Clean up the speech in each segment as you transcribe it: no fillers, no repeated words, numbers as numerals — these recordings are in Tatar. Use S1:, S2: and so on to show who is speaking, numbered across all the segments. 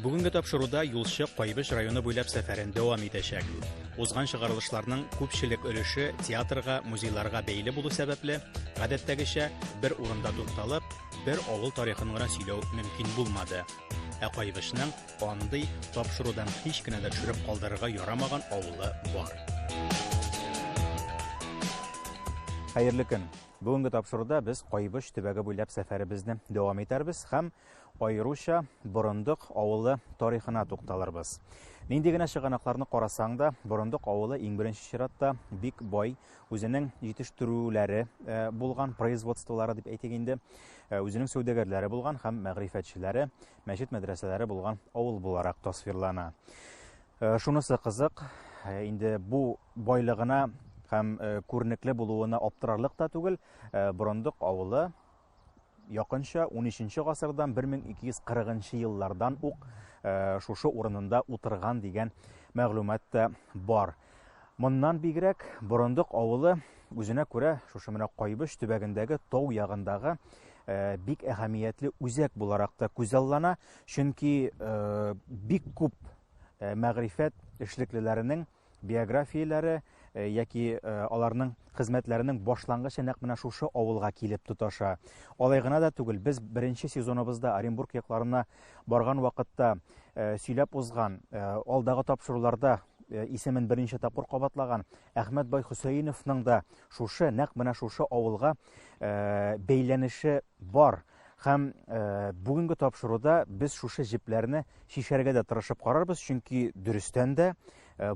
S1: Бүгенге тапшыруда юлчы Кайбыш районы буйлап сәфәрен дәвам итәчәк. Узган чыгарылышларның күпчелек өлеше театрга, музейларга бәйле булу сәбәпле, гадәттәгечә бер урында тукталып, бер авыл тарихын гына сөйләү мөмкин булмады. Ә Кайбышның андый тапшырудан һич кенә дә төшереп калдырырга ярамаган авылы бар. Хәерле көн. Бүгенге тапшыруда без Кайбыш төбәге буйлап сәфәребезне дәвам итәрбез һәм айрыша Борындык авылы тарихына тукталырбыз. Нинди генә чыганакларны карасаң да, Борындык авылы иң беренче чиратта бик бай, үзенең җитештерүләре булган, производстволары дип әйтик инде, үзенең сәүдәгәрләре булган һәм мәгърифәтчеләре, мәчет мәдрәсәләре булган авыл буларак тасвирлана. Шунысы кызык, инде бу байлыгына һәм күренекле булуына аптырарлык та түгел, Борындык авылы якынча 13-нче гасырдан 1240 еллардан ук шушы урынында утырган дигән мәгълүмат та бар. Моннан бигрәк Борындык авылы үзенә күрә шушы менә Кайбыш төбәгендәге тау ягындагы бик әһәмиятле үзәк буларак та күзаллана, чөнки бик күп мәгърифәт эшлеклеләренең биографияләре яки аларның хезмәтләренең башлангычы нәкъ менә шушы авылга килеп тоташа. Алай гына да түгел, без беренче сезоныбызда Оренбург якларына барган вакытта сөйләп узган, алдагы тапшыруларда исемен беренче тапкыр кабатлаган Әхмәт бай Хөсәйновның да шушы нәкъ менә шушы авылга бәйләнеше бар. Һәм бүгенге тапшыруда без шушы җепләрне шишәргә дә тырышып карарбыз, чөнки дөрестән дә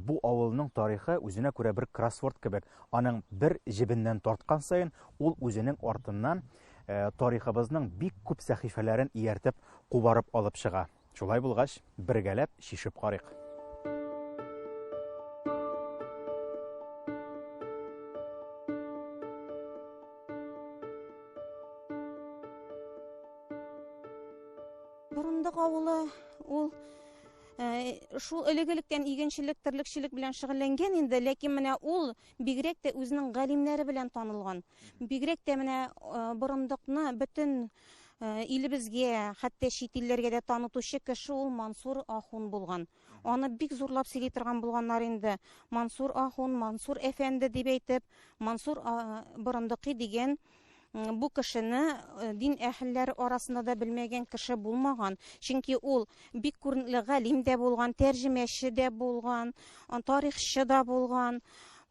S1: бу авылның тарихы үзенә күрә бер кроссворд кебек. Аның бер җебеннән тарткан саен, ул үзенең артыннан тарихыбызның бик күп сәхифәләрен ияртеп кубарып алып чыга. Шулай булгач, бергәләп шишеп карыйк.
S2: Борындык авылы ул шул элек-электән игенчелек, терлекчелек белән шөгыльләнгән инде, ләкин менә ул бигрәк тә үзенең галимнәре белән танылган. Бигрәк тә менә Борындыкны бөтен илебезгә, хәтта чит илләргә дә танытучы кеше ул Мансур Ахун булган. Аны бик зурлап сөйли торган булганнар инде. Мансур Ахун, Мансур әфәнде дип әйтеп, Мансур Борындыкый дигән бу кешене дин әһелләре арасында да белмәгән кеше булмаган. Чөнки ул бик күренекле галим дә булган, тәрҗемәче дә булган, тарихчы да булган.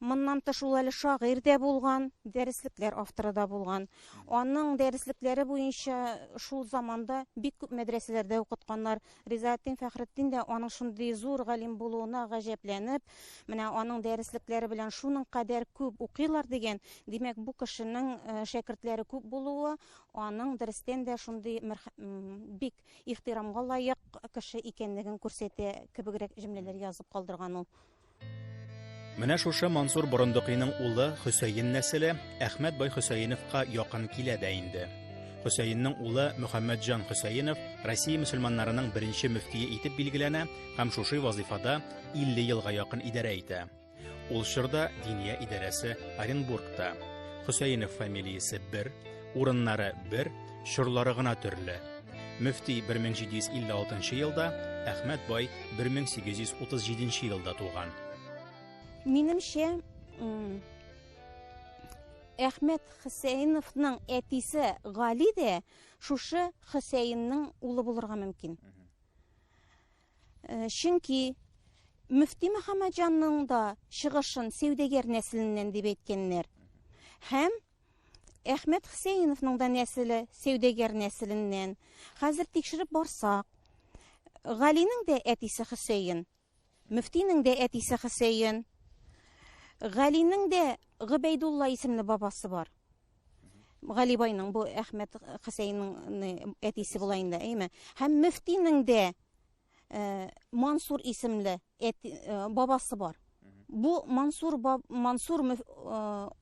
S2: Моннан тыш ул әле шагыйрь дә булган, дәреслекләр авторы да булган. Аның дәреслекләре буенча шул заманда бик күп мәдрәсәләрдә укытканнар. Ризаәтдин Фәхретдин дә аның шундый зур галим булуына гаҗәпләнеп, менә аның дәреслекләре белән шуның кадәр күп укыйлар дигән. Димәк, бу кешенең шәкертләре күп булуы аның дөрестән дә шундый бик ихтирамга лаек кеше икәнлеген күрсәтә, кебегрәк җөмләләр язып калдырган ул.
S1: Менә шушы Мансур Борындыкыйның улы Хөсәйен нәселе Әхмәт бай Хөсәйновка якын килә дә инде. Хөсәйеннең улы Мөхәммәтҗан Хөсәйнов Россия мөселманнарының беренче мөфтие итеп билгеләнә һәм шушы вазифада 50 елга якын идарә итә. Ул чорда диния идарәсе Оренбургта. Хөсәйнов фамилиясе бер, урыннары бер, чорлары гына төрле. Мөфти 1756 елда, Әхмәт бай 1837 елда туган.
S2: Минемчә, Әхмәт Хөсәйновның әтисе Гали дә шушы Хөсәйнның улы булырга мөмкин. Чөнки Мөфти Мөхәммәтҗанның да чыгышын сәүдәгәр нәселеннән дип әйткәннәр. Һәм Әхмәт Хөсәйновның да нәселе сәүдәгәр нәселеннән. Хәзер тикшереп барсак, Галинең дә әтисе Хөсәйн, Мөфтинең дә әтисе Хөсәйн, Галинең дә Гыбайдулла исемле бабасы бар. Гали байның бу Әхмәт Хөсәйнның әтисе була инде, әйме? Һәм Мөфтинең дә Мансур исемле бабасы бар. Бу Мансур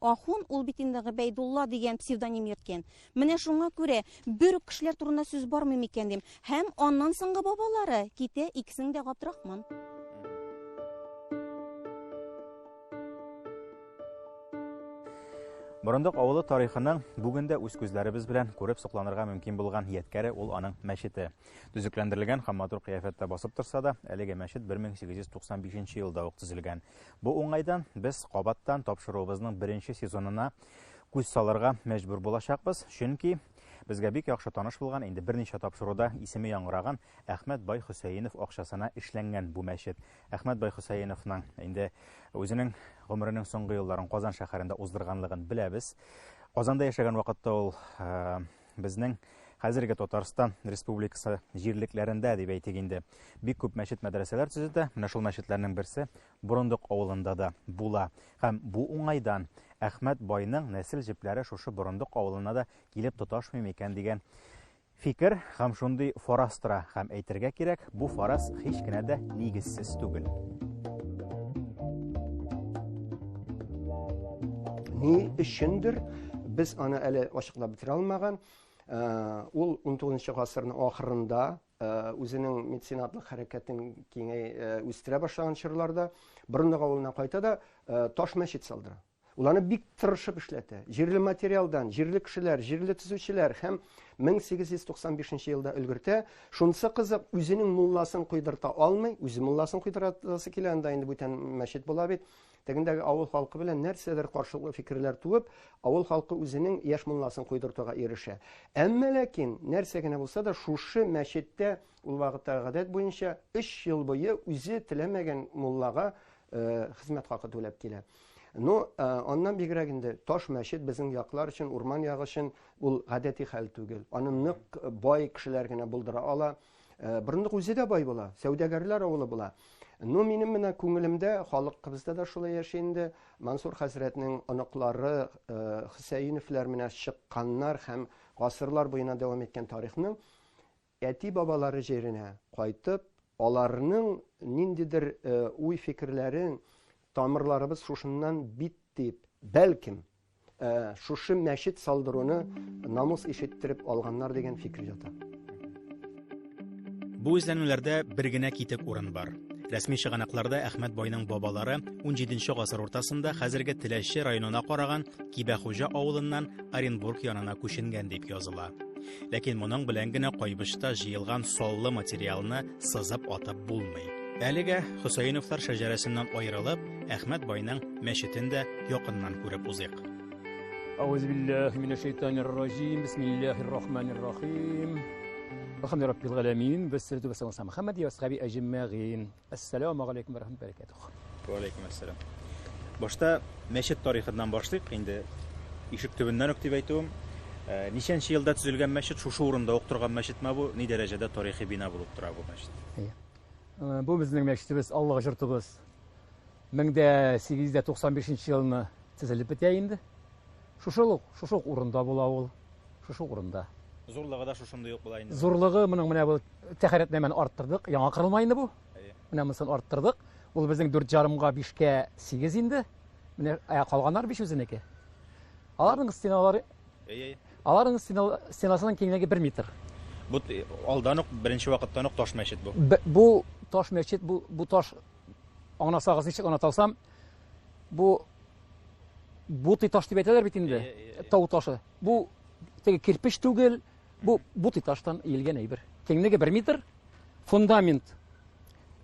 S2: Ахун ул бит инде Гыбайдулла дигән псевдоним йөрткән. Менә шуңа күрә бер кешеләр турында сүз бармый микән дим. Һәм аннан соңгы бабалары китә икесен дә Габдрахман.
S1: Борындык авылы тарихының бүгінде үз күзләребез белән күреп сокланырга мөмкин булган яткәре ул аның мәчете. Төзекләндерелгән һәм матур кыяфәттә басып торса да, әлеге мәчет 1895 елда ук төзелгән. Бу уңайдан без кабаттан тапшыруыбызның беренче сезонына күз салырга мәҗбүр булачакбыз, чөнки безгә бик яхшы таныш булган, инде берничә тапшыруда исеме яңгыраган Әхмәт бай Хөсәенов акчасына эшләнгән бу мәчет. Әхмәт бай Хөсәеновның инде үзенең гомеренең соңгы елларын Казан шәһәрендә уздырганлыгын беләбез. Казанда яшәгән вакытта ул безнең хәзерге Татарстан Республикасы җирлекләрендә дип әйтик инде бик күп мәчет мәдрәсәләр төзеде. Менә шул мәчетләрнең берсе Борындык авылында да була. Һәм бу уңайдан Әхмәт байның нәсел җепләре шушы Борындык авылына да килеп тоташмый микән дигән фикер һәм шундый фараз тора. Һәм әйтергә кирәк, бу фараз һич кенә дә нигезсез түгел.
S3: Ни өчендер без аны әле ачыклап бетерә алмаган. Ул 19 гасырның ахырында үзенең меценатлык хәрәкәтен киңәй үстерә башлаган чорларда Борындык авылына кайта да таш мәчет салдыра. Уларны бик тырышып эшләтә. Җирле материалдан, җирле кешеләр, җирле төзүчеләр һәм 1895 елда өлгертә. Шунысы кызык, үзенең мулласын куйдырта алмый, үзе мулласын куйдырасы килә, анда инде бүтән мәчет була бит. Тегендәге авыл халкы белән нәрсәдер каршылыклы фикерләр туып, авыл халкы үзенең яшь мулласын куйдыртуга ирешә. Әмма ләкин нәрсә генә булса да шушы мәчеттә ул вакытта гадәт буенча 3 ел буе үзе теләмәгән муллага хезмәт хакы түләп килә. Ну, аннан бигрәк инде таш мәчет безнең яклар өчен, урман ягы өчен ул гадәти хәл түгел. Аны нык бай кешеләр генә булдыра ала. Борындык үзе дә бай була, сәүдәгәрләр авылы була. Ну, минем менә күңелемдә халыкыбызда да шулай яши инде. Мансур хәзрәтнең аныклары Хөсәеновлар менә чыкканнар һәм гасырлар буена дәвам иткән тарихның әти бабалары җиренә кайтып, аларның ниндидер уй фикерләрен тамырларыбыз шушыннан бит дип, бәлким шушы мәчет салдыруны намус ишеттереп алганнар дигән фикер ята.
S1: Бу эзләнүләрдә бер генә китек урын бар. Рәсми чыганакларда Әхмәт байның бабалары 17 гасыр уртасында хәзерге Теләче районына караган Кибәхуҗа авылыннан Оренбург янына күченгән дип языла. Ләкин моның белән генә кайбышта җыелган саллы материалны сызып атып булмый. Әлегә Хөсәеновлар шәҗәрәсеннән аерылып, Әхмәт байның мәчетен дә якыннан күреп узыйк.
S4: Аузубиллахи минашшайтанирраҗим. Бисмиллаһир-рахманир-рахим. Алхамду раббил галәмин. Вассалату вассаламу ала Мухаммад ва асхаби аҗмәгин. Ассаламу алейкум ва рахматуллаһи ва баракатух.
S1: Ва алейкум ассалам. Башта мәчет тарихыннан башлыйк. Инде ишек төбеннән үк дип әйтүем. Ничәнче елда төзелгән мәчет, шушы урында ук торган мәчетме бу? Ни дәрәҗәдә тарихи бина булып тора бу мәчет?
S4: Бу безнең мәчетебез, Аллаһ җыртыбыз. 1895 елны төзелеп бетә инде. Шушы урында була ул. Шушы урында.
S1: Зурлыгы да шушында юк була инде.
S4: Зурлыгы моның менә бу тәхәрәтнәмен арттырдык. Яңа кырылмай инде бу. Менә монысын арттырдык. Ул безнең 4,5 га 5кә 8 инде. Менә калганнар 5 үзенеке. Аларның стеналары Аларның стенасының киңлеге 1 метр.
S1: Бу алдан ук беренче вакыттан ук таш мәчет бу.
S4: Бу таш мәчет, бу таш аңласагыз ничек аңлаталсам, бу таш дип әйтәләр бит инде. Тау ташы. Бу теге кирпич түгел, бу таштан иелгән әйбер. Киңлеге 1 метр, фундамент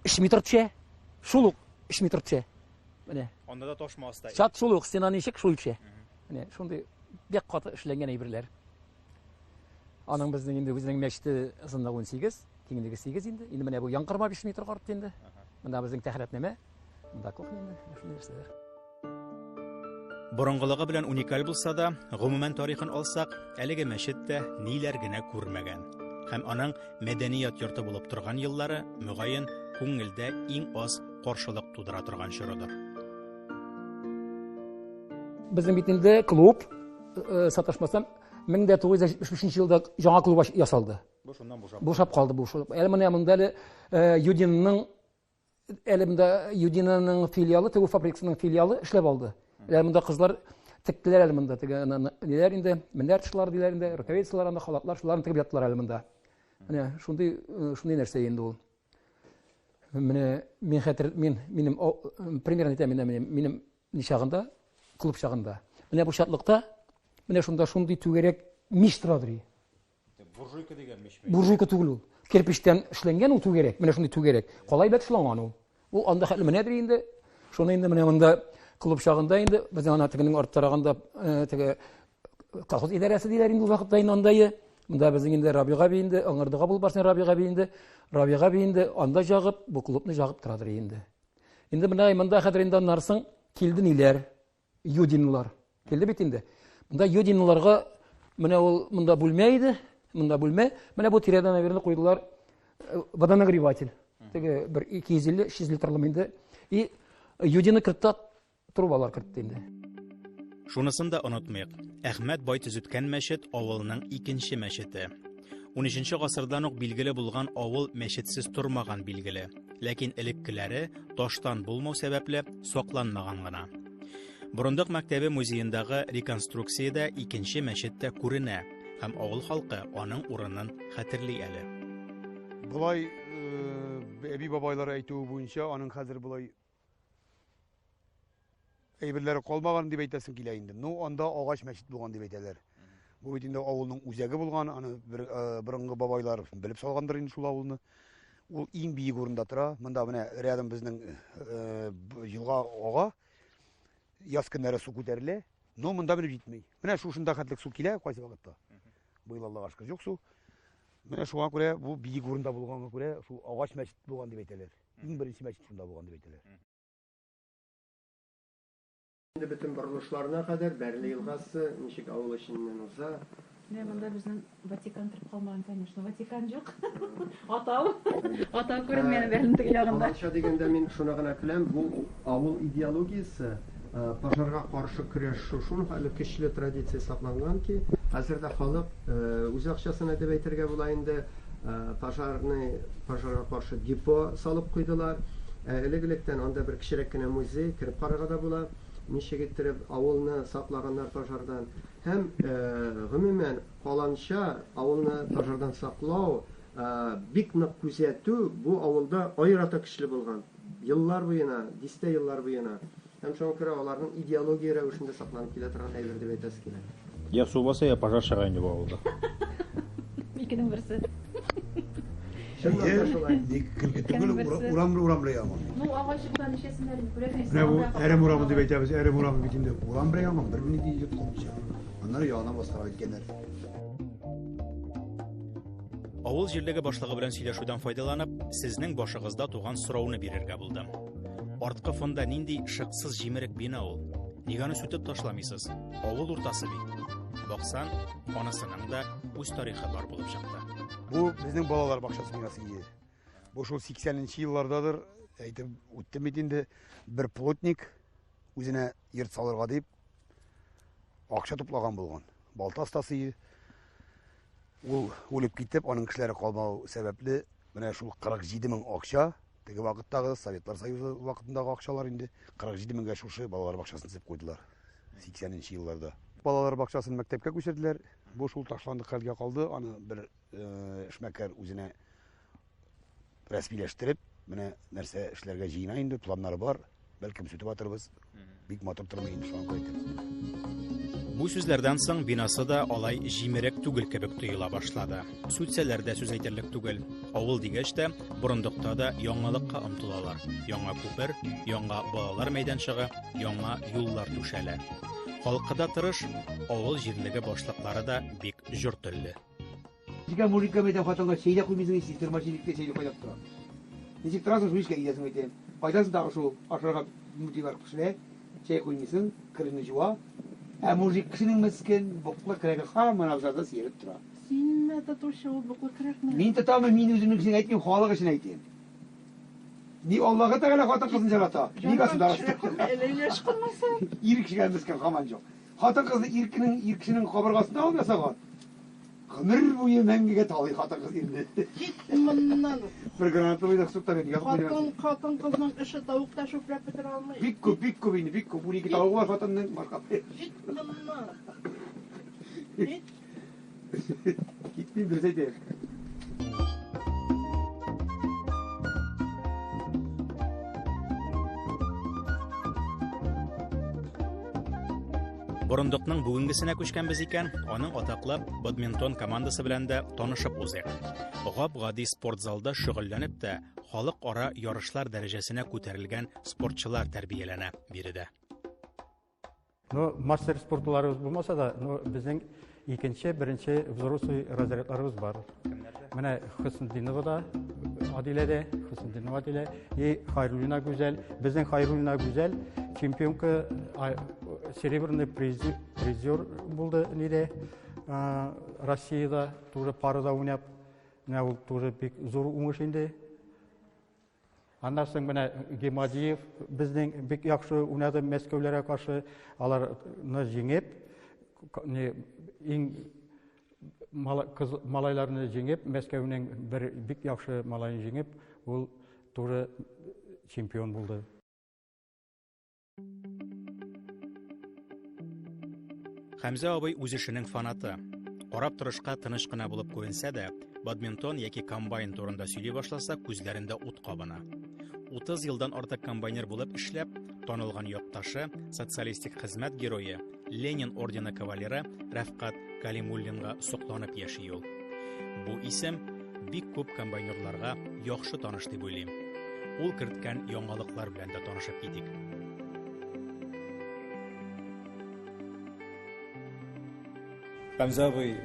S4: 3 метр төшә. Шул ук 3 метр төшә. Менә.
S1: Анда да таш маста.
S4: Чат шул ук стена ничек шул төшә. Менә шундый бик каты эшләнгән әйберләр. Аның безнең инде үзенең мәчете озынлыгы 18, киңлеге 8 инде. Инде менә бу яңгырма 5 метр карт инде. Монда безнең тәхәрәтнәмә. Монда кухня инде. Шундый нәрсәләр.
S1: Борынгылыгы белән уникаль булса да, гомумән тарихын алсак, әлеге мәчеттә ниләр генә күрмәгән. Һәм аның мәдәният йорты булып торган еллары, мөгаен, күңелдә иң аз каршылык тудыра торган чорыдыр.
S4: Безнең бит инде клуб, саташмасам, 1973 елда жаңа клуб ясалды. Бушап калды бу. Әле менә монда Юдинаның филиалы, тегү фабрикасының филиалы эшләп алды. Әле монда кызлар тектеләр әле монда, теге ниләр инде, менәр тышлар диләр инде, рукавицалар, анда халатлар, шуларны тегеп яттылар әле монда. Менә шундый нәрсә инде ул. Менә минем примерно әйтәм, минем ничагында, клуб чагында. Менә бу шатлыкта, менә шунда шундый түгәрәк мич торадыр.
S1: Буржуйка дигән мич.
S4: Буржуйка түгел ул. Кирпичтән эшләнгән ул түгәрәк, менә шундый түгәрәк. Калай бәт эшләнгән ул. Ул анда хәтле менәдер инде. Шуны инде менә монда клуб чагында инде без ана тегенең арттарагында теге колхоз идарәсе диләр инде ул вакытта инде андайы. Монда безнең инде Рабига би инде, аңгырдыга булып барсын Рабига би инде анда жагып, бу клубны жагып торадыр инде. Инде монда хәзер инде аннарсың килде ниләр? Юдинлар. Килде бит инде. Монда юдинларга менә ул монда бүлмә иде, монда бүлмә. Менә бу тирәдә наверное куйдылар водонагреватель. Теге бер 250-300 литрлы инде. И юдины кертә трубалар кертте инде.
S1: Шунысын да онытмыйк. Әхмәт бай төзеткән мәчет авылның икенче мәчете. 13 гасырдан ук билгеле булган авыл мәчетсез тормаган билгеле. Ләкин элеккеләре таштан булмау сәбәпле сакланмаган гына. Бурындык мәктәбе музеендагы реконструкциядә икенче мәчеттә күренә һәм авыл халкы аның урынын хәтерли әле.
S5: Булай әби бабайлар әйтүе буенча аның хәзер булай әйберләре калмаган дип әйтәсең килә инде. Ну анда агач мәчет булган дип әйтәләр. Бу бит инде авылның үзәге булган, аны борынгы бабайлар белеп салгандыр инде шул авылны. Ул иң биек урында тора. Монда менә рядом безнең елга ага яз көннәре су күтәрелә. Но монда белеп җитмәй. Менә шушында хәтлек су килә кайсы вакытта. Быел Аллага шөкер юк су. Менә шуңа күрә бу биек урында булганга күрә шул агач мәчет булган дип әйтәләр. Иң беренче мәчет шунда булган дип әйтәләр.
S3: Инде бөтен борылышларына кадәр Бәрле елгасы ничек авыл эченнән уза.
S6: Монда безнең Ватикан торып калмаган, конечно. Ватикан юк. Атау. Атау күренмәгән Бәрле теге ягында.
S3: Аланча дигәндә мин шуны гына көләм, бу авыл идеологиясе пожарга каршы көрәшү шуның хәле көчле традиция сакланган ки, хәзердә халык үз акчасына дип әйтергә була инде пожарга каршы депо салып куйдылар. Элек-электән анда бер кичерәк кенә музей кирип карарга да була. Ничек иттереп авылны саклаганнар пожардан һәм гомумән каланча авылны пожардан саклау бик нык күзәтү бу авылда аерата көчле булган. Еллар буена, дистә еллар буена. Һәм шуңа күрә аларның идеология рәвешендә сакланып килә торган әйбер дип әйтәсе килә.
S1: Я су баса, я пожар чыга инде бу авылда.
S6: Икенең берсе.
S5: Урам яган.
S6: Ну агачыктан нишәсеннәр күрәсез.
S5: Менә бу әрем урамы дип әйтәбез, әрем урамы бит инде урам яган, бер минут дип калмыйча. Аннары ягына басарга киткәннәр.
S1: Авыл җирлеге башлыгы белән сөйләшүдән файдаланып, сезнең башыгызда туган сорауны бирергә булдым. Арткы фонда нинди шыксыз җимерек бина ул? Нигә аны сүтеп ташламыйсыз? Авыл уртасы бит. Баксан, анысының да үз тарихы бар булып чыкты.
S5: Бу безнең балалар бакчасы бинасы иде. Бу шул 80нче еллардадыр, әйтеп үттем бит инде, бер плотник үзенә йорт салырга дип акча туплаган булган. Балта астасы ул үлеп китеп, аның кешеләре калмау сәбәпле, менә шул 47 мең акча, теге вакыттагы Советлар Союзы вакытындагы акчалар инде 47 меңгә шушы балалар бакчасын төзеп куйдылар 80нче елларда. Балалар бакчасын мәктәпкә күчерделәр. Бу шул ташландык хәлгә калды. Аны бер эшмәкәр үзенә рәсмиләштереп, менә нәрсә эшләргә җыена инде, планнары бар. Бәлкем сүтеп атырбыз. Бик матур тормый инде шуңа әйтәбез.
S1: Бу сүзләрдән соң бинасы да алай җимерек түгел кебек тоела башлады. Сүтсәләр дә сүз әйтерлек түгел. Авыл дигәч тә, Бурындыкта да яңалыкка омтылалар. Яңа күпер, яңа балалар мәйданчыгы, яңа юллар түшәлә. Халкыда тырыш, авыл җирлеге башлыклары да бик җыр телле.
S7: Дигән мурика мәйдан хатынга шәйдә куймыйсың, систер машинкә шәйдә куйып тора. Ничек торасың, шул эшкә китәсең әйтәм. Кайдасың тагы шул ашарга мутивар кешеләр, шәй куймыйсың, кырыны җуа. Ә мужик кешенең мескен боклы керәге һаман авзарда сиреп тора.
S6: Син дә туршы ул буклы керәкме?
S7: Мин тотамы, мин үземнең өчен әйтмим, халык өчен әйтәм. Ни Аллаһка тәгалә хатын кызын җарата. Ни касында?
S6: Әләләш кылмаса.
S7: Ирек кешегә мескен һаман җок. Хатын кызны иркенең кабыргасына алып ясаган. Гомер буе мәңгегә талый хатын кыз инде.
S6: Моннан.
S7: Бер гранаталы да суктан иде.
S6: Хатын кызның эше тавыкта шөпрәп бетер алмый.
S7: Бик күп инде, бик күп. Бу ике тавыгы бар хатынның маркапы.
S6: Моннан.
S7: Китмин дөрес әйтәм.
S1: Борондыкның бүгенгесенә күчкәнбез икән, аның атаклы бадминтон командасы белән дә танышып узыйк. Гап-гади спорт залда шөгыльләнеп тә халыкара ярышлар дәрәҗәсенә күтәрелгән спортчылар тәрбияләнә биредә.
S8: Мастер спортларыбыз булмаса да, безнең икенче, беренче взрослый разрядларыбыз бар. Менә Хөснетдинова да, Адиләдә, Хөснетдинова Адилә, и Хайруллина Гүзәл. Безнең Хайруллина Гүзәл чемпионка, серебряный призер булды ниде. Россиядә тоже парада уйнап, менә ул тоже бик зур уңыш инде. Аннан соң менә Гемадиев безнең бик яхшы уйнады Мәскәүләргә каршы, аларны җиңеп, иң малайларны җиңеп, Мәскәүнең бер бик яхшы малайын җиңеп, ул туры чемпион булды.
S1: Хәмзә абый үз эшенең фанаты. Карап торышка тыныч кына булып күренсә дә, бадминтон яки комбайн турында сөйли башласа, күзләрендә ут кабына. 30 елдан артык комбайнер булып эшләп, танылган якташы, социалистик хезмәт герое, Ленин ордены кавалеры Рәфкат Калимуллинга сокланып яши ул. Бу исем бик күп комбайнерларга яхшы таныш дип уйлыйм. Ул керткән яңалыклар белән дә танышып китик. Хәмзә абый,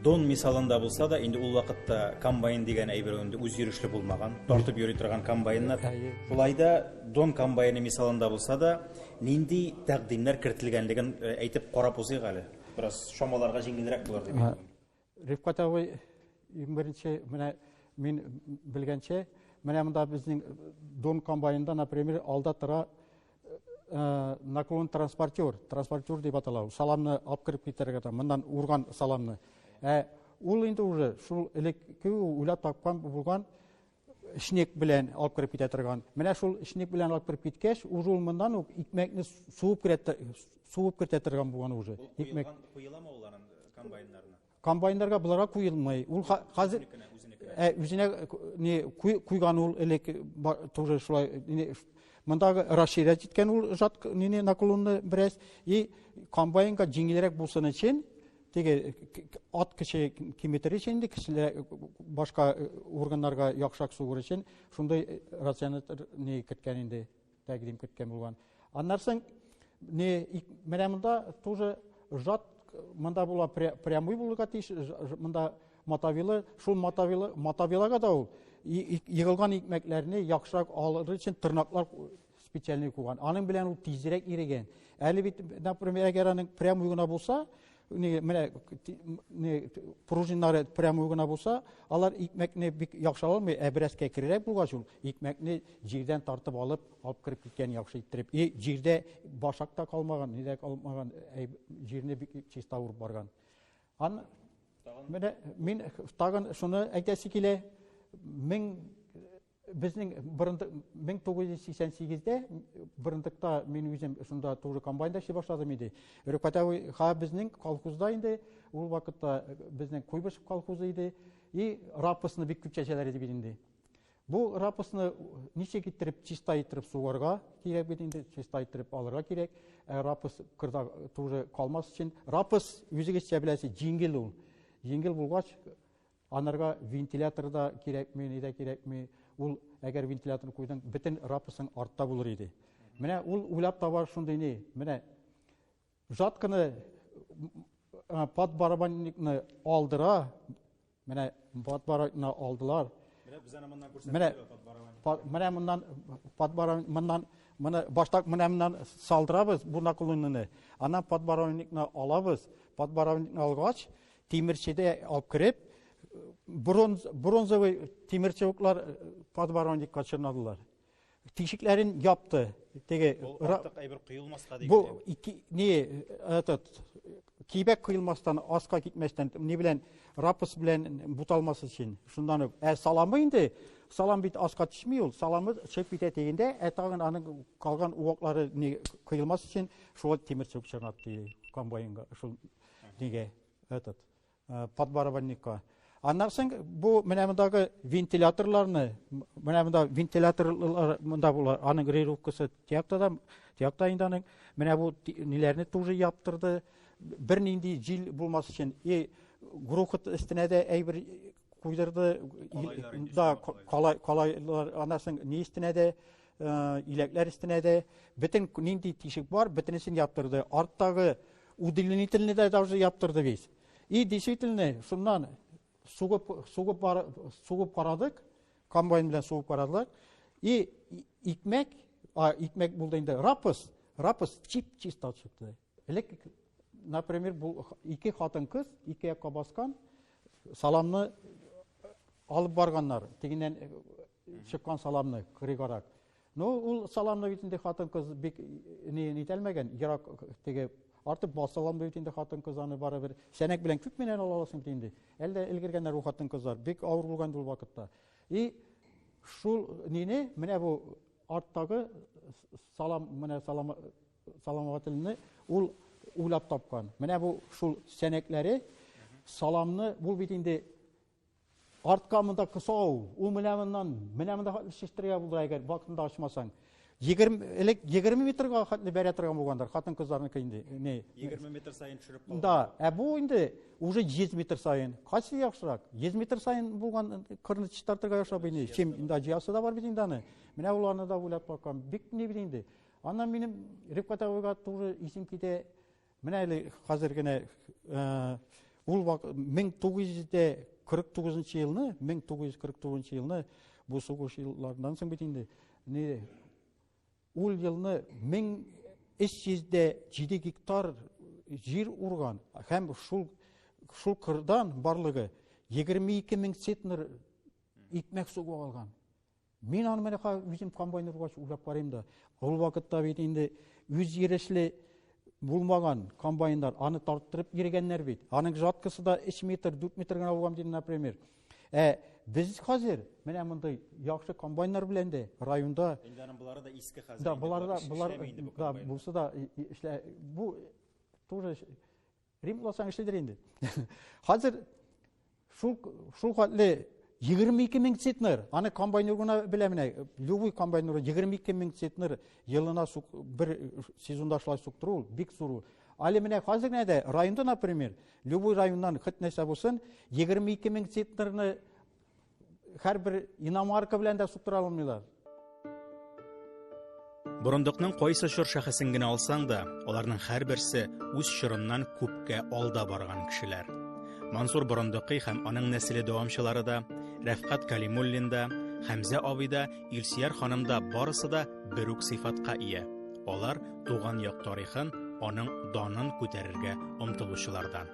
S1: Дон мисалында булса да, инде ул вакытта комбайн дигән әйбер инде үзйөрешле булмаган, тартып йөри торган комбайннар. Шулайда Дон комбайны мисалында булса да, нинди тәкъдимнәр кертелгәнлеген әйтеп карап узыйк әле. Бераз шамаларга җиңелрәк булыр дип уйлыйм.
S8: Рифкат абый, беренче менә мин белгәнчә, менә монда безнең Дон комбайнында, например, алда тора наклон транспортер дип атала. Саламны алып кирип китәргә, моннан урган саламны. Ул инде уже шул элекке уйлап тапкан булган ишнек белән алып кирип китә торган. Менә шул ишнек белән алып кирип киткәч, уже ул моннан ук икмәкне суып кертә торган булган уже. Икмәк
S1: куйыламы уларның комбайннарына?
S8: Комбайннарга буларга куелмый. Ул хәзер үзенә не куйган ул элек тоже шулай мондагы расширять иткән ул жат нене наклонны бераз и комбайнга җиңелрәк булсын өчен теге ат кеше киметер өчен кешеләр башка органнарга яхшырак сугыр өчен шундай рационатор не киткән инде тәкъдим киткән булган. Аннан соң не менә монда тоже жат монда була прямой булырга тиеш, монда мотовилы, шул мотовилага да ул егылган икмәкләрне яхшырак алыр өчен тырнаклар специальный куган. Аның белән ул тизрәк ирегән. Әле бит, например, әгәр аның прямой гына булса, менә пружиннары прямой гына булса, алар икмәкне бик яхшы алмый, беразкә керерәк булгач ул икмәкне җирдән тартып алып кирип киткән яхшы иттереп. Җирдә башак та калмаган, нидә калмаган, җирне бик чиста урып барган. Менә мин тагын шуны әйтәсе килә. Безнең 1988-дә Бұрындықта мен үзем шунда тоже комбайнда эшли башладым иде. Рөкәтәве безнең колхозда инде, ул вакытта безнең Куйбышев колхозы иде и рапысны бик күп чәчәләр иде бит инде. Бу рапысны ничек иттереп чиста иттереп сугарга кирәк бит инде, чиста иттереп алырга кирәк. Рапыс кырда тоже калмас өчен рапыс үзегезчә беләсез җиңел ул. Җиңел булгач анарга вентилятор да кирәкме, нидә кирәкме? Ул әгәр вентилятор куйдан бөтен рапысың артта булыр иде. Менә ул уйлап таба шундый ни, менә жаткыны подбарабанникны алдыра, менә подбарабанникны алдылар. Менә моннан подбарабанникны моны баштак менә моннан салдырабыз бу наклонны. Аннан подбарабанникны алабыз, подбарабанникны алгач тимерчедә алып кирип бронзовый тимерчевоклар подбарабанникка чорнадылар. Тишекләрен япты. Теге
S1: әйбер кыйлмаска дигән.
S8: Бу кибәк кыйлмастан, аска китмәстән, ни белән рапыс белән буталмасы өчен. Шундан ук саламы инде, салам бит аска төшми ул. Саламы чыгып китә дигәндә, тагын аның калган уаклары ни кыйлмас өчен шул тимерчевок чорнатты комбайнга, шул нигә подбарабанникка. Аннан соң бу менә мондагы вентиляторларны, менә монда вентиляторлар монда булар, аның регулировкасы тиякта инде аның менә бу ниләрне тоже яптырды. Бер нинди җил булмас өчен, грохот өстенә дә әйбер куйдырды. Да, калайлар, аннан соң ни өстенә дә, иләкләр өстенә дә бөтен нинди тишек бар, бөтенесен яптырды. Арттагы удлинительне дә даже яптырды без. И действительно, шуннан сугып карадык, комбайн белән сугып карадылар. И икмәк булды инде. Рапс чип-чисто чыкты. Элек, например, бу ике хатын-кыз, ике якка баскан, саламны алып барганнар. Тегеннән чыккан саламны кырыгарак. Ну, ул саламны бит инде хатын-кыз бик нителмәгән, ерак теге артып басалам бит инде хатын-кыз аны барыбер сәнәк белән күп менән ала аласың инде. Әлдә элгергәннәр ул хатын-кызлар бик авыр булган ул вакытта. И шул нине менә бу арттагы саламатылны ул уйлап тапкан. Менә бу шул сәнәкләре саламны бул бит инде артка монда кысау, ул менә монда шештергә булды әгәр вакытында ачмасаң. 20 метрга хәтле бәрә торган булгандар, хатын-кызларныкы инде.
S1: 20 метр сайын төшереп калды.
S8: Да, бу инде уже 100 метр сайын. Кайсы яхшырак? 100 метр сайын булган кырны чистартырга яхшырак инде. Чем инде җыясы да бар бит инде аны. Менә уларны да уйлап баккан. Бик ни бит инде. Аннан минем Репкатовга туры исем китә. Менә әле хәзер генә ул 1949 елны, 1949 елны бу сугыш еллардан соң бит инде. Ул елны 1307 гектар жер урган. Һәм шул кырдан барлыгы 22 мең центнер икмәк сугып алган. Мин аны менә үзем комбайнерга уйлап карыйм да. Ул вакытта бит инде үз ерешле булмаган комбайннар аны тарттырып йөргәннәр бит. Аның жаткысы да 3 метр, 4 метр генә булган дип, например. Biz хәзер менә мондай яхшы комбайннар белән дә районда.
S1: Инде аның булары да иске хәзер.
S8: Да, булар да булса да эшлә бу тоже Рим булсаң эшләдер инде. Хәзер шул хәтле 22 мең центнер, аны комбайнерына белә менә, любой комбайнер 22 мең центнер елына бер сезонда шулай суктыру бик зур. Али менә хәзер генә дә районда, например, любой районнан хит нәрсә булсын, 22 мең центнерны һәрбер иномарка белән дә суктыра алмыйлар.
S1: Бурындыкның кайсы чор шәхесен генә алсаң да, аларның һәрберсе үз чорыннан күпкә алда барган кешеләр. Мансур Бурындыкый һәм аның нәселе дәвамчылары да, Рәфкат Калимуллин да, Хәмзә абый да, Илсияр ханым да барысы да бер үк сыйфатка ия. Алар туган як тарихын, аның данын күтәрергә омтылучылардан.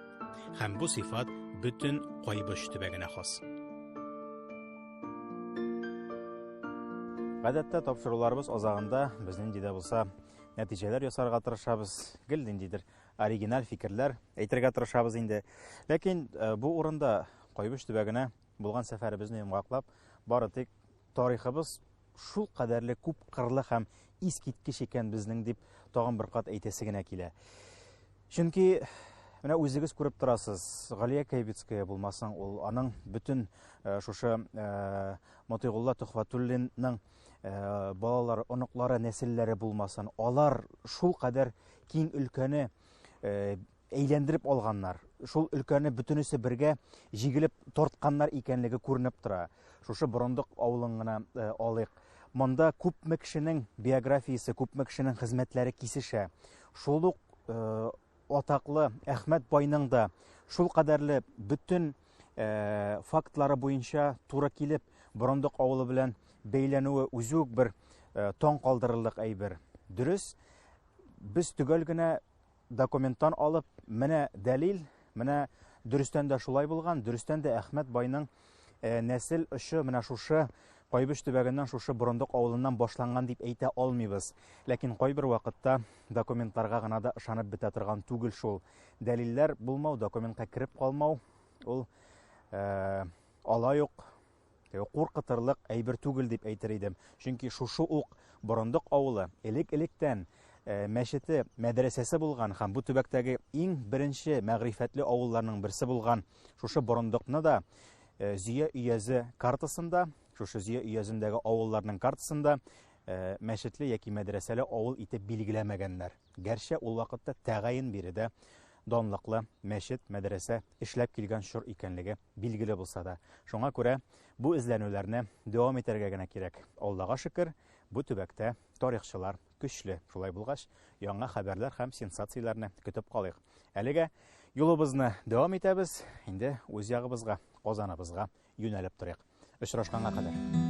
S1: Һәм бу сыйфат бөтен Кайбыш төбәгенә хас. Гадәттә тапшыруларыбыз азагында безнең дидә булса нәтиҗәләр ясарга тырышабыз, гелдиндидер оригиналь фикерләр әйтергә тырышабыз инде. Ләкин бу урында Кайбыш төбәгенә булган сәфәребезне йомгаклап, бары тик тарихыбыз шул кадәрле күп кырлы һәм искиткеч икән безнең дип тагын бер кат әйтәсе генә килә. Чөнки менә үзегез күреп торасыз, Галия Кайбицкая булмасаң, ул аның бөтен шушы Мотыйгулла Тухватуллинның балалары, оныклары, нәселләре булмасын, алар шул кадәр киң өлкәне әйләндереп алганнар. Шул өлкәне бөтенесе бергә җигелеп тартканнар икәнлеге күренеп тора. Шушы Бурындык авылын гына алыйк. Монда күпме кешенең биографиясе, күпме кешенең хезмәтләре кисешә. Шул ук атаклы Әхмәт байның да шул кадәрле бөтен фактлары буенча туры килеп Бурындык авылы белән бәйләнүе үзе үк бер таң калдырырлык әйбер. Дөрес, без төгәл генә документтан алып, менә дәлил, менә дөрестән дә шулай булган, дөрестән дә Әхмәт байның нәсел ошы менә шушы Кайбыш төбәгеннән, шушы Бурындык авылыннан башланган дип әйтә алмыйбыз. Ләкин кайбер вакытта документларга гына да ышанып бетә торган түгел шул. Дәлилләр булмау, документка кирип калмау, ул алай ук куркытырлык әйбер түгел дип әйтер идем. Чөнки шушы ук Бурындык авылы элек-электән мәчете, мәдрәсәсе булган һәм бу төбәктәге иң беренче мәгърифәтле авылларның берсе булган шушы Бурындыкны да Зөя өязе картасында, шушы Зөя өязендәге авылларның картасында мәчетле яки мәдрәсәле авыл итеп билгеләмәгәннәр. Гәрчә ул вакытта тәгаен биредә данлыклы мәчет, мәдрәсә эшләп килгән шур икәнлеге билгеле булса да. Шуңа күрә бу эзләнүләрне дәвам итәргә генә кирәк. Аллага шөкер, бу төбәктә тарихчылар көчле. Шулай булгач, яңа хәбәрләр һәм сенсацияләрне көтеп калыйк. Әлегә юлыбызны дәвам итәбез. Инде үз ягыбызга, Казаныбызга юнәлеп торыйк. Очрашканга кадәр.